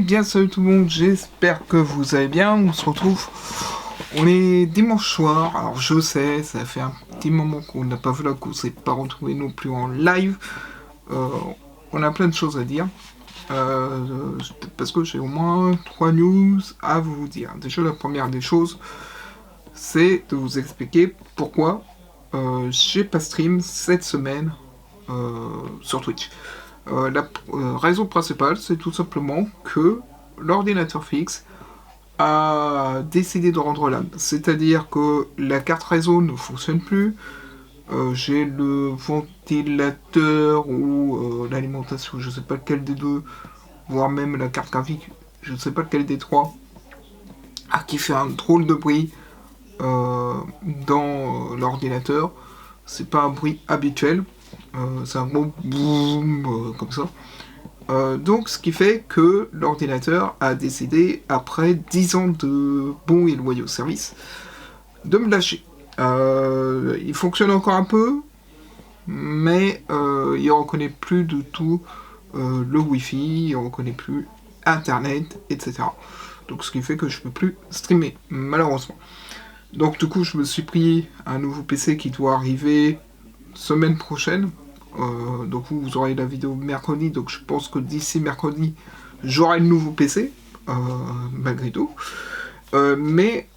bien salut tout le monde, j'espère que vous allez bien, on se retrouve, on est dimanche soir, alors je sais, ça fait un petit moment qu'on n'a pas vlog, qu'on ne s'est pas retrouvé non plus en live, on a plein de choses à dire, parce que j'ai au moins 3 news à vous dire. Déjà la première des choses, c'est de vous expliquer pourquoi j'ai pas stream cette semaine sur Twitch. La raison principale, c'est tout simplement que l'ordinateur fixe a décidé de rendre l'âme. C'est-à-dire que la carte réseau ne fonctionne plus, j'ai le ventilateur ou l'alimentation, je sais pas lequel des deux, voire même la carte graphique, je sais pas lequel des trois, qui fait un drôle de bruit dans l'ordinateur. C'est pas un bruit habituel, c'est un gros boum comme ça. Donc ce qui fait que l'ordinateur a décidé, après 10 ans de bons et loyaux services, de me lâcher. Il fonctionne encore un peu, mais il reconnaît plus du tout le Wi-Fi, il reconnaît plus Internet, etc. Donc ce qui fait que je peux plus streamer, malheureusement. Donc du coup je me suis pris un nouveau PC qui doit arriver semaine prochaine. Donc vous aurez la vidéo mercredi, donc je pense que d'ici mercredi j'aurai le nouveau PC, malgré tout. Mais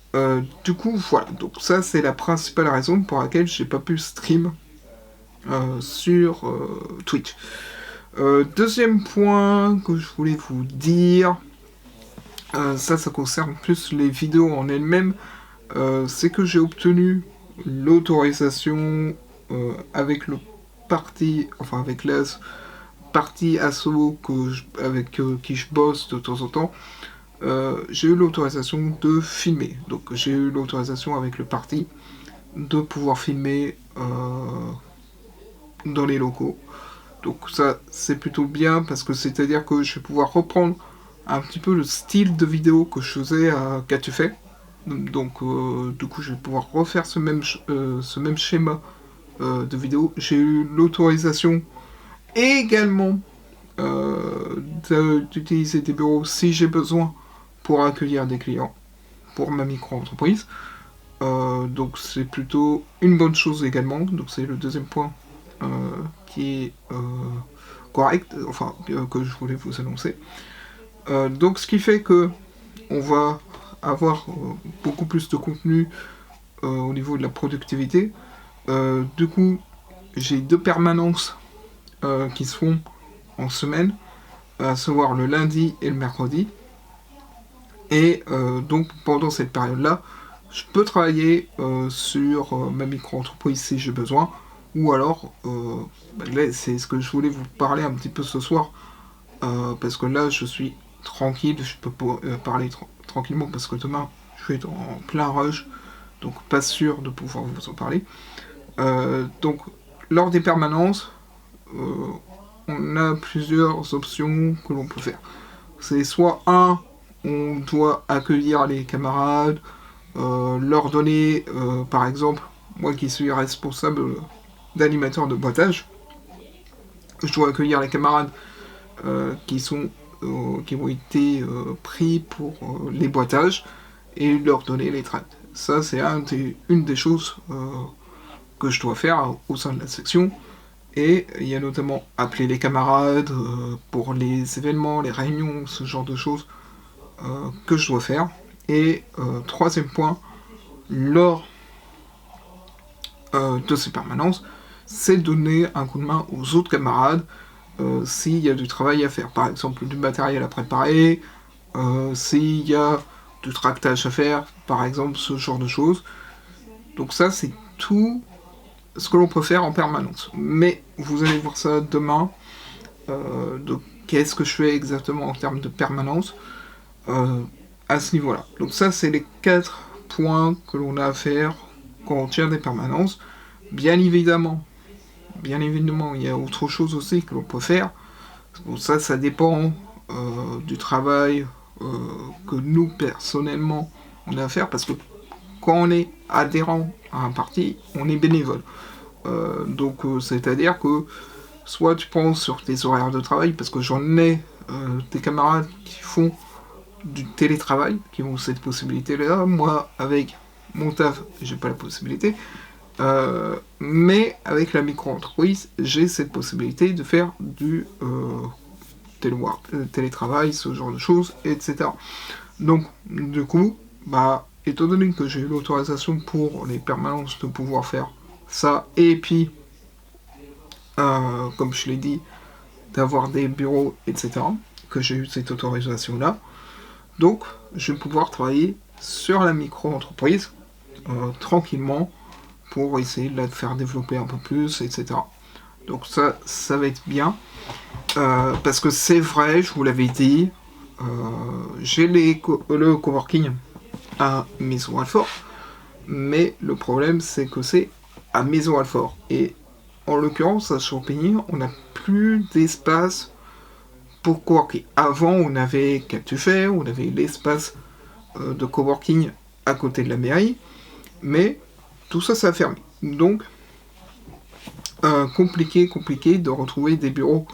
du coup voilà, donc ça c'est la principale raison pour laquelle j'ai pas pu stream sur Twitch. Deuxième point que je voulais vous dire, ça concerne plus les vidéos en elles-mêmes, c'est que j'ai obtenu l'autorisation avec le parti, enfin avec la partie asso avec qui je bosse de temps en temps, j'ai eu l'autorisation de filmer. Donc j'ai eu l'autorisation avec le parti de pouvoir filmer dans les locaux. Donc ça c'est plutôt bien parce que c'est-à-dire que je vais pouvoir reprendre un petit peu le style de vidéo que je faisais à Qu'as-tu fait. Donc du coup je vais pouvoir refaire ce même schéma de vidéo. J'ai eu l'autorisation également d'utiliser des bureaux si j'ai besoin pour accueillir des clients pour ma micro-entreprise. Donc c'est plutôt une bonne chose également. Donc c'est le deuxième point qui est correct, enfin que je voulais vous annoncer. Donc ce qui fait que on va avoir beaucoup plus de contenu au niveau de la productivité. Du coup, j'ai 2 permanences qui se font en semaine, à savoir le lundi et le mercredi. Et donc pendant cette période-là, je peux travailler sur ma micro-entreprise si j'ai besoin, ou alors, là, c'est ce que je voulais vous parler un petit peu ce soir, parce que là je suis tranquille, je peux parler tranquillement parce que demain je vais être en plein rush, donc pas sûr de pouvoir vous en parler. Donc lors des permanences, on a plusieurs options que l'on peut faire. C'est soit on doit accueillir les camarades, leur donner, par exemple, moi qui suis responsable d'animateur de boitage, je dois accueillir les camarades qui ont été pris pour les boitages et leur donner les tracts. Ça c'est une des choses que je dois faire au sein de la section. Et il y a notamment appeler les camarades pour les événements, les réunions, ce genre de choses que je dois faire. Et troisième point, lors de ces permanences, c'est donner un coup de main aux autres camarades s'il y a du travail à faire. Par exemple, du matériel à préparer, s'il y a du tractage à faire, par exemple, ce genre de choses. Donc ça, c'est tout ce que l'on peut faire en permanence. Mais vous allez voir ça demain. Donc qu'est-ce que je fais exactement en termes de permanence à ce niveau-là. Donc ça, c'est les 4 points que l'on a à faire quand on tient des permanences. Bien évidemment, il y a autre chose aussi que l'on peut faire. Bon, ça dépend du travail que nous, personnellement, on a à faire, parce que quand on est adhérent à un parti, on est bénévole. Donc c'est-à-dire que soit tu prends sur tes horaires de travail, parce que j'en ai des camarades qui font du télétravail, qui ont cette possibilité-là. Moi, avec mon taf, j'ai pas la possibilité. Mais avec la micro-entreprise, j'ai cette possibilité de faire du télétravail, ce genre de choses, etc. Donc, du coup, bah, étant donné que j'ai eu l'autorisation pour les permanences de pouvoir faire ça, et puis, comme je l'ai dit, d'avoir des bureaux, etc., que j'ai eu cette autorisation-là, donc je vais pouvoir travailler sur la micro-entreprise tranquillement pour essayer de la faire développer un peu plus, etc. Donc ça va être bien. Parce que c'est vrai, je vous l'avais dit, j'ai le coworking à Maison-Alfort, mais le problème c'est que c'est à Maison-Alfort. Et en l'occurrence, à Champigny, on n'a plus d'espace pour coworking. Avant, on avait Captufait, on avait l'espace de coworking à côté de la mairie, mais tout ça, ça a fermé. Donc, compliqué de retrouver des bureaux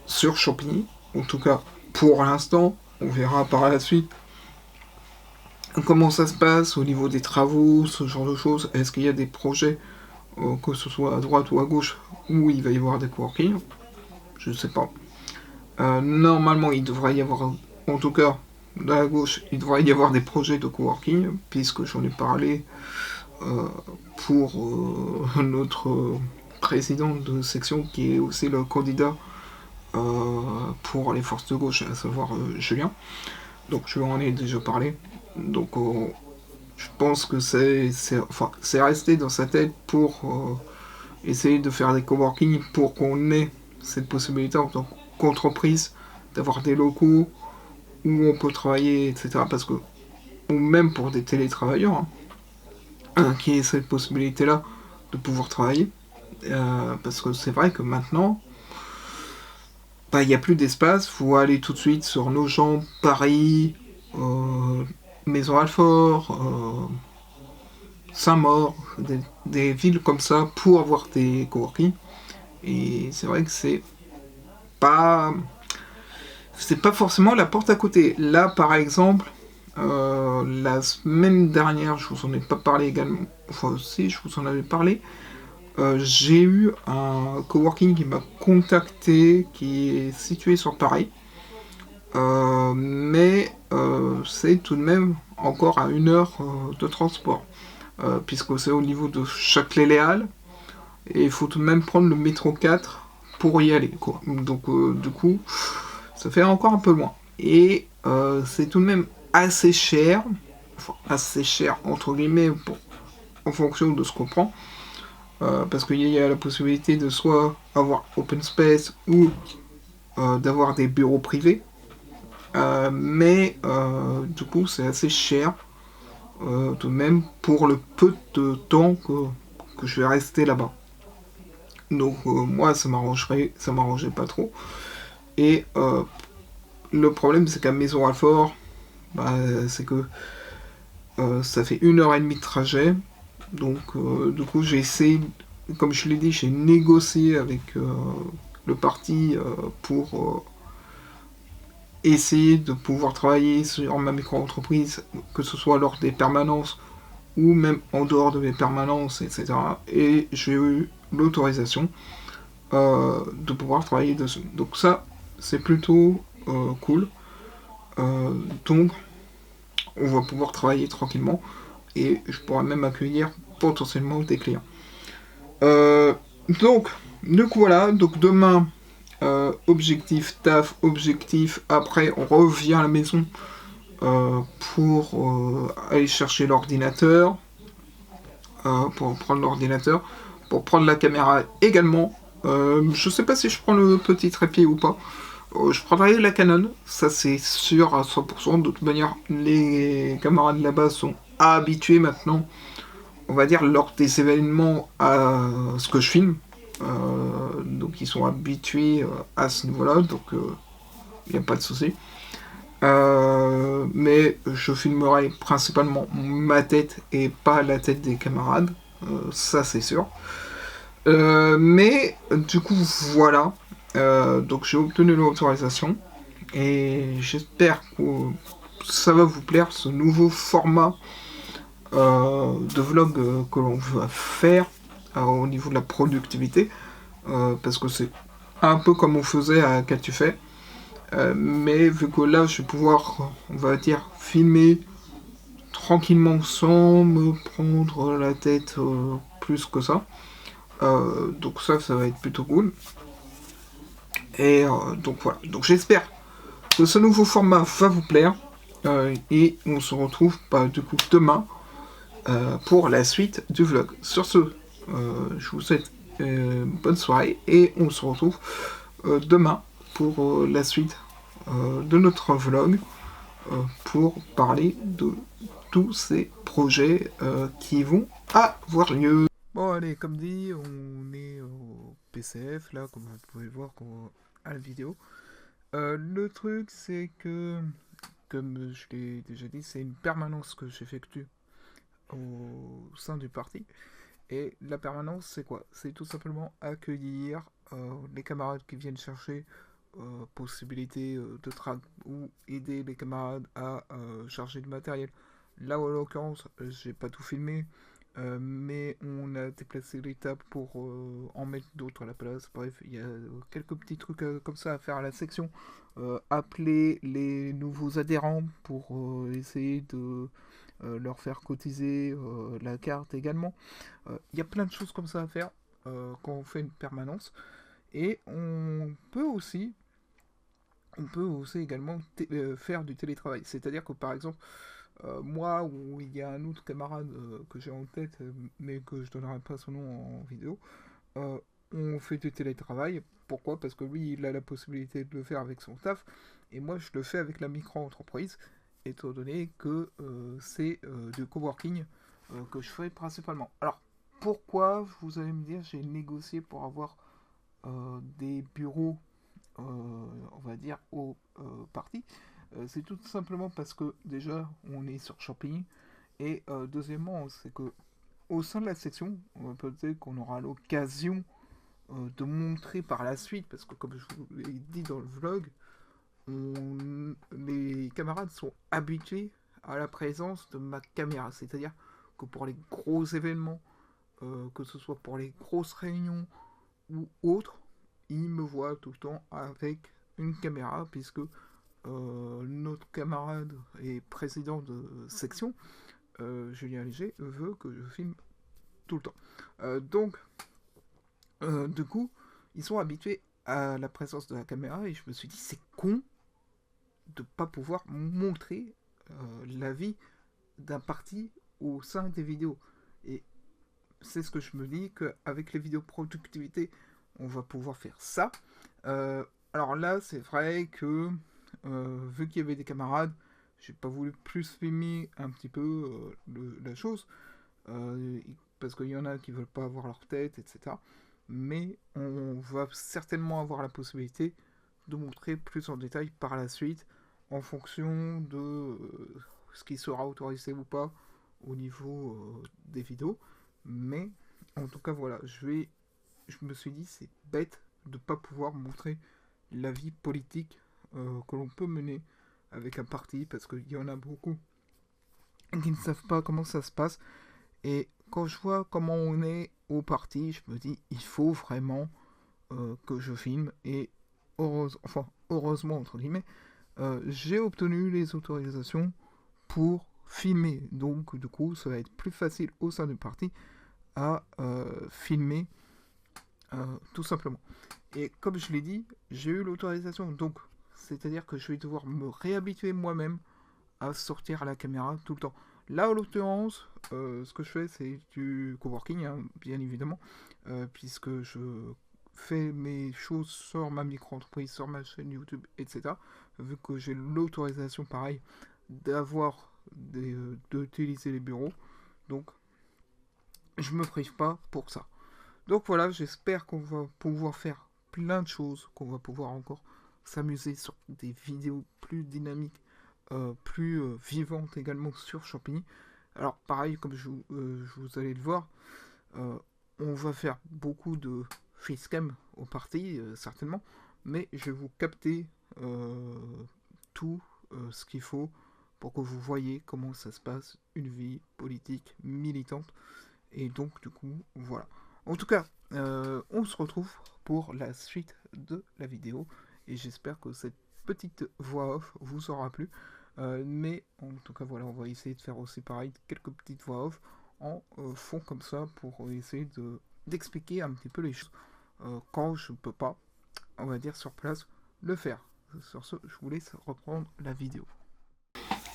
sur Champigny. En tout cas, pour l'instant, on verra par la suite comment ça se passe au niveau des travaux, ce genre de choses. Est-ce qu'il y a des projets, que ce soit à droite ou à gauche, où il va y avoir des coworking? Je ne sais pas. Normalement, il devrait y avoir, en tout cas, de la gauche, il devrait y avoir des projets de coworking, puisque j'en ai parlé pour notre président de section, qui est aussi le candidat pour les forces de gauche, à savoir Julien. Donc je lui en ai déjà parlé. Donc je pense que c'est resté dans sa tête pour essayer de faire des coworking pour qu'on ait cette possibilité en tant qu'entreprise d'avoir des locaux où on peut travailler, etc. Parce que, ou même pour des télétravailleurs, qui aient cette possibilité-là de pouvoir travailler. Parce que c'est vrai que maintenant, bah, il n'y a plus d'espace, faut aller tout de suite sur Nogent, Paris, Maison-Alfort, Saint-Maur, des villes comme ça pour avoir des coworking. Et c'est vrai que pas c'est pas forcément la porte à côté. Là, par exemple, la semaine dernière, je vous en ai pas parlé également, enfin si, je vous en avais parlé, j'ai eu un coworking qui m'a contacté, qui est situé sur Paris, mais c'est tout de même encore à 1 heure de transport, puisque c'est au niveau de Châtelet-Les Halles, et il faut tout de même prendre le métro 4 pour y aller, quoi. Donc du coup, ça fait encore un peu loin. Et c'est tout de même assez cher, enfin assez cher entre guillemets, en fonction de ce qu'on prend, parce qu'il y a la possibilité de soit avoir open space ou d'avoir des bureaux privés, mais du coup c'est assez cher tout de même pour le peu de temps que je vais rester là-bas. Donc moi ça m'arrangeait pas trop. Et le problème c'est qu'à Maison-Alfort, bah, c'est que ça fait 1 heure et demie de trajet. Donc du coup j'ai essayé, comme je l'ai dit, j'ai négocié avec le parti pour essayer de pouvoir travailler sur ma micro-entreprise, que ce soit lors des permanences ou même en dehors de mes permanences, etc. Et j'ai eu l'autorisation de pouvoir travailler dessus. Donc ça, c'est plutôt cool. Donc, on va pouvoir travailler tranquillement et je pourrais même accueillir potentiellement des clients. Donc, du coup voilà, donc demain, objectif taf, objectif, après on revient à la maison pour aller chercher l'ordinateur, pour prendre l'ordinateur, pour prendre la caméra également. Je sais pas si je prends le petit trépied ou pas. Je prendrai la Canon, ça c'est sûr à 100%. De toute manière, les camarades là-bas sont habitués maintenant, on va dire, lors des événements à ce que je filme. Donc ils sont habitués à ce niveau-là, donc il n'y a pas de souci. Mais je filmerai principalement ma tête et pas la tête des camarades, ça c'est sûr. Mais du coup voilà, donc j'ai obtenu l'autorisation. Et j'espère que ça va vous plaire, ce nouveau format de vlog que l'on va faire au niveau de la productivité, parce que c'est un peu comme on faisait à Qu'as-tu fait, mais vu que là je vais pouvoir, on va dire, filmer tranquillement sans me prendre la tête plus que ça. Donc ça va être plutôt cool. Et donc voilà. Donc j'espère que ce nouveau format va vous plaire. Et on se retrouve du coup demain pour la suite du vlog. Sur ce, je vous souhaite bonne soirée et on se retrouve demain pour la suite de notre vlog pour parler de tous ces projets qui vont avoir lieu. Bon allez, comme dit, on est au PCF là, comme vous pouvez le voir à la vidéo. Le truc c'est que, comme je l'ai déjà dit, c'est une permanence que j'effectue au sein du parti. Et la permanence, c'est quoi? C'est tout simplement accueillir les camarades qui viennent chercher possibilité de track ou aider les camarades à charger du matériel. Là, en l'occurrence, j'ai pas tout filmé, mais on a déplacé les tables pour en mettre d'autres à la place. Bref, il y a quelques petits trucs comme ça à faire à la section. Appeler les nouveaux adhérents pour essayer de leur faire cotiser la carte également. Il y a plein de choses comme ça à faire quand on fait une permanence. Et on peut aussi également faire du télétravail. C'est-à-dire que par exemple, moi ou il y a un autre camarade que j'ai en tête, mais que je donnerai pas son nom en vidéo, euh, on fait du télétravail. Pourquoi? Parce que lui, il a la possibilité de le faire avec son taf, et moi, je le fais avec la micro-entreprise, étant donné que c'est du coworking que je fais principalement. Alors, pourquoi, vous allez me dire, j'ai négocié pour avoir des bureaux, on va dire, au parti? C'est tout simplement parce que déjà, on est sur Champigny, et deuxièmement, c'est que au sein de la section, peut-être qu'on aura l'occasion de montrer par la suite, parce que comme je vous l'ai dit dans le vlog, les camarades sont habitués à la présence de ma caméra. C'est-à-dire que pour les gros événements, que ce soit pour les grosses réunions ou autres, ils me voient tout le temps avec une caméra, puisque notre camarade et président de section, Julien Léger, veut que je filme tout le temps. Du coup, ils sont habitués à la présence de la caméra et je me suis dit, c'est con de pas pouvoir montrer la vie d'un parti au sein des vidéos. Et c'est ce que je me dis, qu'avec les vidéos productivité, on va pouvoir faire ça. Alors là, c'est vrai que, vu qu'il y avait des camarades, j'ai pas voulu plus filmer un petit peu la chose, euh, parce qu'il y en a qui veulent pas avoir leur tête, etc. Mais on va certainement avoir la possibilité de montrer plus en détail par la suite, en fonction de ce qui sera autorisé ou pas au niveau des vidéos. Mais en tout cas, voilà, je me suis dit, c'est bête de ne pas pouvoir montrer la vie politique que l'on peut mener avec un parti, parce qu'il y en a beaucoup qui ne savent pas comment ça se passe. Et quand je vois comment on est au parti, je me dis, il faut vraiment que je filme. Et heureusement, entre guillemets, j'ai obtenu les autorisations pour filmer. Donc, du coup, ça va être plus facile au sein du parti à filmer tout simplement. Et comme je l'ai dit, j'ai eu l'autorisation. Donc, c'est-à-dire que je vais devoir me réhabituer moi-même à sortir à la caméra tout le temps. Là, en l'occurrence, ce que je fais, c'est du coworking, hein, bien évidemment, puisque je fais mes choses sur ma micro-entreprise, sur ma chaîne YouTube, etc. Vu que j'ai l'autorisation, pareil, d'utiliser les bureaux. Donc, je me prive pas pour ça. Donc voilà, j'espère qu'on va pouvoir faire plein de choses, qu'on va pouvoir encore s'amuser sur des vidéos plus dynamiques, plus vivantes également sur Champigny. Alors pareil, comme vous allez le voir, euh, on va faire beaucoup de facecam au parti, certainement, mais je vais vous capter tout ce qu'il faut pour que vous voyez comment ça se passe, une vie politique militante. Et donc, du coup, voilà. En tout cas, on se retrouve pour la suite de la vidéo. Et j'espère que cette petite voix off vous aura plu. Mais en tout cas, voilà, on va essayer de faire aussi pareil, quelques petites voix off en fond comme ça pour essayer d'expliquer un petit peu les choses quand je peux pas, on va dire sur place, le faire. Sur ce, je vous laisse reprendre la vidéo.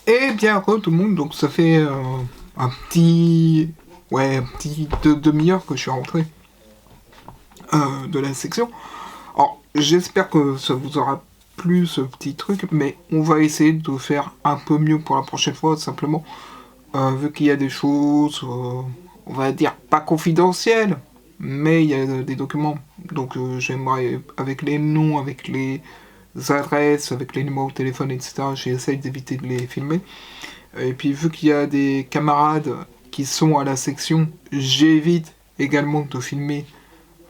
Eh bien, tout le monde, donc ça fait un petit demi-heure que je suis rentré de la section. Alors, j'espère que ça vous aura plu ce petit truc, mais on va essayer de faire un peu mieux pour la prochaine fois, simplement, vu qu'il y a des choses, on va dire, pas confidentielles, mais il y a des documents, donc j'aimerais, avec les noms, avec les adresses, avec les numéros de téléphone, etc., j'essaye d'éviter de les filmer. Et puis vu qu'il y a des camarades qui sont à la section, j'évite également de filmer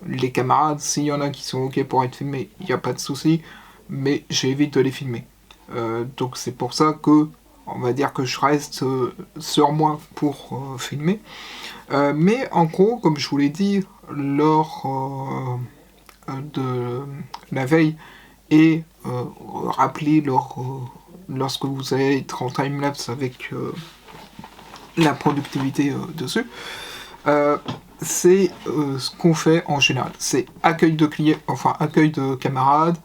les camarades. S'il y en a qui sont ok pour être filmés, il n'y a pas de souci, mais j'évite de les filmer. Donc c'est pour ça que, on va dire que je reste sur moi pour filmer. Mais en gros, comme je vous l'ai dit, lors de la veille, et rappeler lorsque vous allez être en timelapse avec la productivité dessus, c'est ce qu'on fait en général. C'est accueil de clients, enfin accueil de camarades,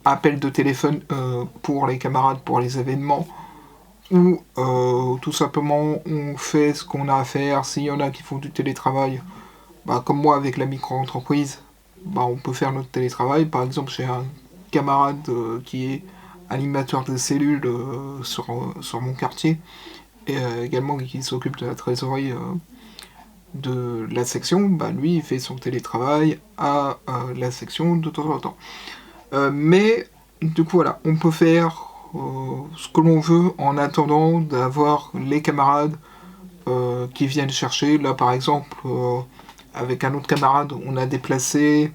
appel de téléphone pour les camarades pour les événements, ou tout simplement on fait ce qu'on a à faire. S'il y en a qui font du télétravail, bah, comme moi avec la micro-entreprise, bah, on peut faire notre télétravail. Par exemple, j'ai un camarade qui est animateur de cellules sur mon quartier, et également qui s'occupe de la trésorerie de la section. Bah, lui, il fait son télétravail à la section de temps en temps. Mais du coup, voilà, on peut faire ce que l'on veut en attendant d'avoir les camarades qui viennent chercher. Là, par exemple, avec un autre camarade, on a déplacé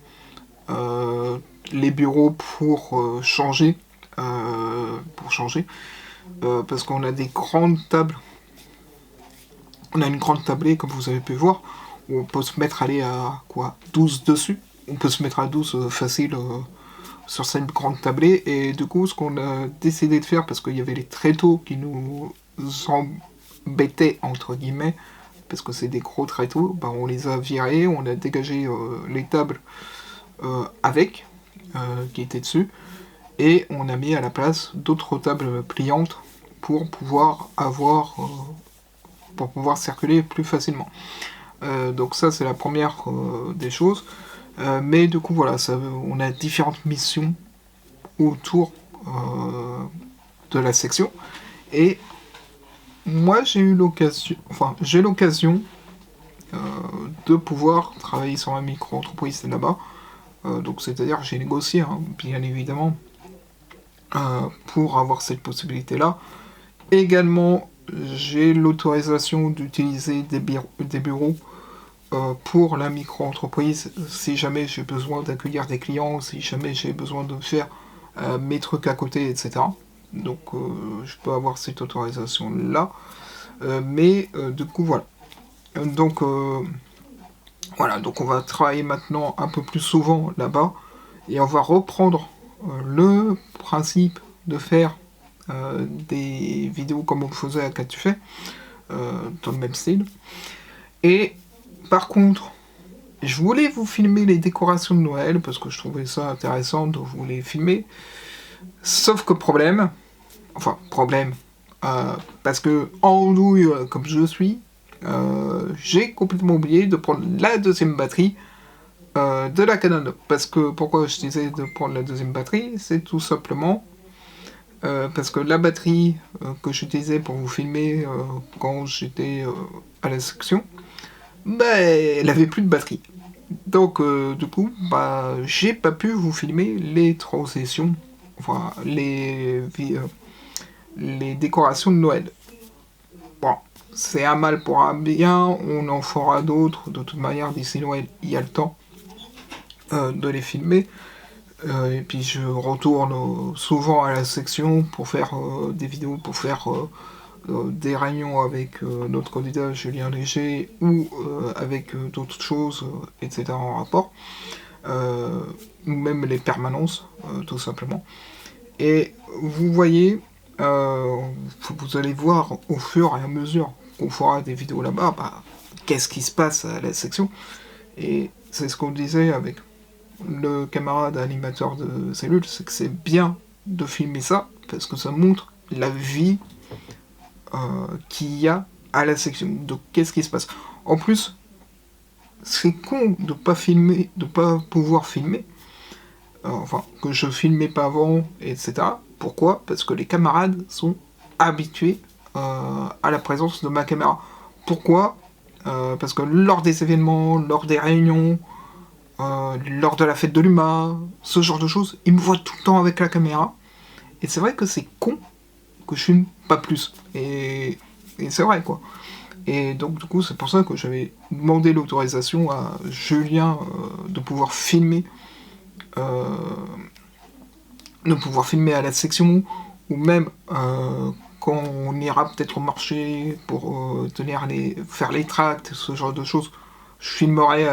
les bureaux pour changer. Parce qu'on a des grandes tables. On a une grande tablée, comme vous avez pu voir, où on peut se mettre à 12 dessus. On peut se mettre à 12 facile sur cette grande tablée. Et du coup, ce qu'on a décidé de faire, parce qu'il y avait les tréteaux qui nous embêtaient, entre guillemets, parce que c'est des gros tréteaux, bah, on les a virés, on a dégagé les tables qui étaient dessus, et on a mis à la place d'autres tables pliantes pour pouvoir circuler plus facilement. Donc ça, c'est la première des choses. Mais du coup, voilà, on a différentes missions autour de la section. Et moi, j'ai l'occasion de pouvoir travailler sur ma micro-entreprise là-bas. Donc c'est-à-dire j'ai négocié, hein, bien évidemment, pour avoir cette possibilité-là. Également, j'ai l'autorisation d'utiliser des bureaux pour la micro-entreprise si jamais j'ai besoin d'accueillir des clients, si jamais j'ai besoin de faire mes trucs à côté, etc. Donc je peux avoir cette autorisation-là. Mais du coup, voilà. Donc voilà, donc on va travailler maintenant un peu plus souvent là-bas, et on va reprendre le principe de faire des vidéos comme on faisait à Qu'as-tu fait, dans le même style. Et par contre, je voulais vous filmer les décorations de Noël, parce que je trouvais ça intéressant de vous les filmer, sauf que problème, parce que en douille comme je suis, j'ai complètement oublié de prendre la deuxième batterie de la Canon. Parce que pourquoi je disais de prendre la deuxième batterie, c'est tout simplement parce que la batterie que j'utilisais pour vous filmer quand j'étais à la section, bah, elle avait plus de batterie. Donc du coup, bah, j'ai pas pu vous filmer les transitions, enfin les décorations de Noël. Bon, c'est un mal pour un bien, on en fera d'autres, de toute manière d'ici Noël, il y a le temps de les filmer. Et puis je retourne souvent à la section pour faire des vidéos, pour faire des réunions avec notre candidat Julien Léger ou avec d'autres choses, etc. en rapport, ou même les permanences, tout simplement. Et vous voyez, vous allez voir au fur et à mesure qu'on fera des vidéos là-bas, qu'est-ce qui se passe à la section. Et c'est ce qu'on disait avec le camarade animateur de cellule, c'est que c'est bien de filmer ça, parce que ça montre la vie qu'il y a à la section. Donc qu'est-ce qui se passe. En plus, c'est con de pas filmer, de pas pouvoir filmer, enfin, que je filmais pas avant, etc. Pourquoi ? Parce que les camarades sont habitués à la présence de ma caméra. Pourquoi ? Parce que lors des événements, lors des réunions, lors de la fête de l'UMA, ce genre de choses, ils me voient tout le temps avec la caméra. Et c'est vrai que c'est con que je filme pas plus. Et c'est vrai, quoi. Et donc, du coup, c'est pour ça que j'avais demandé l'autorisation à Julien de pouvoir filmer à la section, ou même quand on ira peut-être au marché pour faire les tracts, ce genre de choses, je filmerai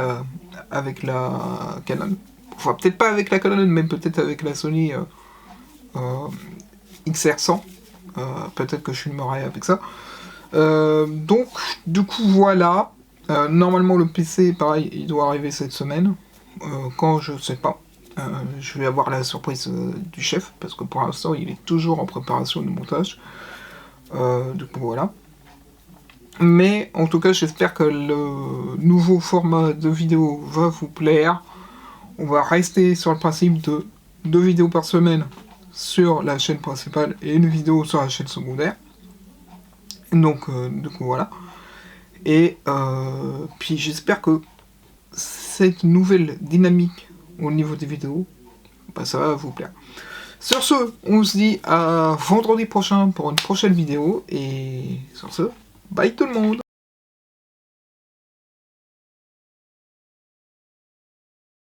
avec la Canon. Enfin, peut-être pas avec la Canon, mais peut-être avec la Sony XR100. Peut-être que je filmerai avec ça. Donc, du coup, voilà. Normalement, le PC, pareil, il doit arriver cette semaine. Quand, je sais pas. Je vais avoir la surprise du chef, parce que pour l'instant, il est toujours en préparation de montage. Du coup, voilà. Mais, en tout cas, j'espère que le nouveau format de vidéo va vous plaire. On va rester sur le principe de 2 vidéos par semaine sur la chaîne principale et une vidéo sur la chaîne secondaire. Donc, du coup, voilà. Et puis j'espère que cette nouvelle dynamique au niveau des vidéos, ça va vous plaire. Sur ce, on se dit à vendredi prochain pour une prochaine vidéo. Et sur ce, bye tout le monde!